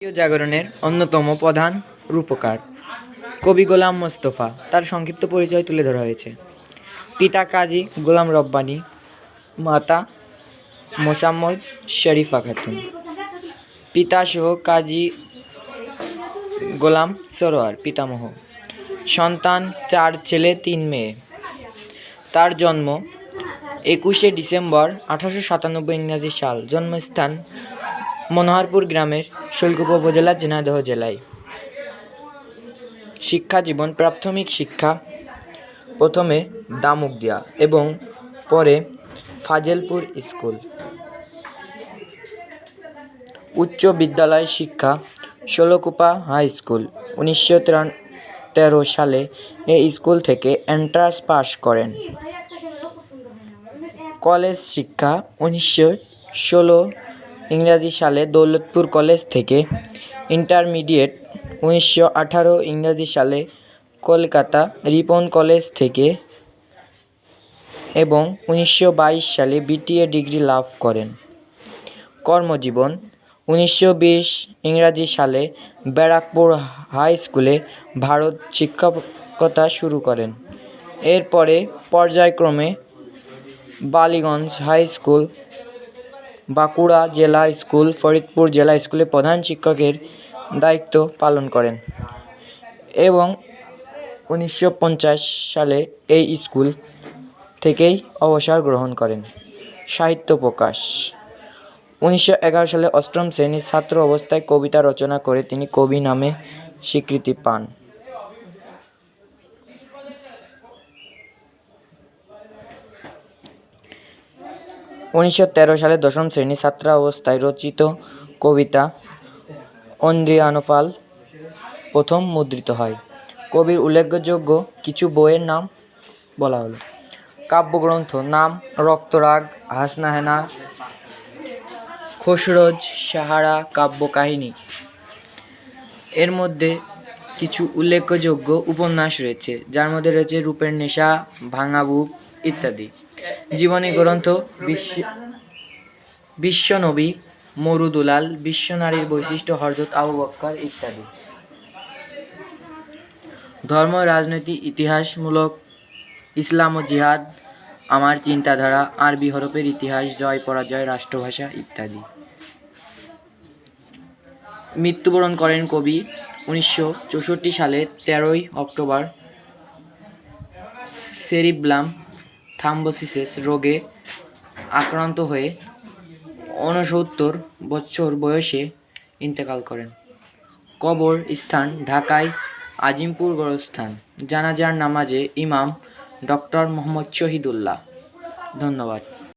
জাতীয় জাগরণের অন্যতম প্রধান রূপকার কবি গোলাম মোস্তফা। তার সংক্ষিপ্ত পরিচয় তুলে ধরা হয়েছে। পিতা কাজী গোলাম রব্বানী, মাতা মোসাম্মদ শরীফা খাতুন। পিতা সহ কাজী গোলাম সরোয়ার পিতামহ। সন্তান 4 ছেলে 3 মেয়ে। তার জন্ম 21শে ডিসেম্বর 1897 ইংরাজি সাল। জন্মস্থান মনোহরপুর গ্রামের শৈলকুপা উপজেলা, ঝিনাইদহ জেলায়। শিক্ষা জীবন: প্রাথমিক শিক্ষা প্রথমে দামুকদিয়া এবং পরে ফাজেলপুর স্কুল। উচ্চ বিদ্যালয় শিক্ষা: শৈলকুপা হাই স্কুল। 1913 সালে এই স্কুল থেকে এন্ট্রান্স পাস করেন। কলেজ শিক্ষা: 1916 ইংরাজি সালে দৌলতপুর কলেজ থেকে। ইন্টারমিডিয়েট: 1918 ইংরাজি সালে কলকাতা রিপন কলেজ থেকে এবং 1922 সালে বিটিএ ডিগ্রি লাভ করেন। কর্মজীবন: 1920 ইংরাজি সালে ব্যারাকপুর হাই স্কুলে ভারত শিক্ষকতা শুরু করেন। এরপরে পর্যায়ক্রমে বালিগঞ্জ হাই স্কুল, বাঁকুড়া জেলা স্কুল, ফরিদপুর জেলা স্কুলে প্রধান শিক্ষকের দায়িত্ব পালন করেন এবং 1950 সালে এই স্কুল থেকেই অবসর গ্রহণ করেন। সাহিত্য প্রকাশ: 1911 সালে 8ম শ্রেণীর ছাত্র অবস্থায় কবিতা রচনা করে তিনি কবি নামে স্বীকৃতি পান। 1913 সালে 10ম শ্রেণীর ছাত্রাবস্থায় রচিত কবিতা ইন্দ্রিয়ানুপাল প্রথম মুদ্রিত হয়। কবির উল্লেখযোগ্য কিছু বইয়ের নাম বলা হলো। কাব্যগ্রন্থ: নাম রক্তরাগ, হাসনাহেনা, খসরোজ, সাহারা, কাব্যকাহিনী। এর মধ্যে কিছু উল্লেখযোগ্য উপন্যাস রয়েছে, যার মধ্যে রয়েছে রূপের নেশা, ভাঙা বুক ইত্যাদি। জীবনী গ্রন্থ: বিশ্বনবী, মরুদুলাল, বিশ্বনারীর বৈশিষ্ট্য, হযরত আবু বকর ইত্যাদি। ধর্ম, রাজনৈতিক, ইতিহাসমূলক, ইসলাম ও জিহাদ, আমার চিন্তাধারা, আরবি হরফের ইতিহাস, জয় পরাজয়, রাষ্ট্রভাষা ইত্যাদি। মৃত্যুবরণ করেন কবি 1964 সালে 13 অক্টোবর সেরিব্রাম থ্রম্বোসিস রোগে আক্রান্ত হয়ে 69 বছর বয়সে ইন্তেকাল করেন। কবর স্থান: ঢাকায় আজিমপুর গোরস্থান। জানাজার নামাজে ইমাম ডক্টর মোহাম্মদ শহীদুল্লাহ। ধন্যবাদ।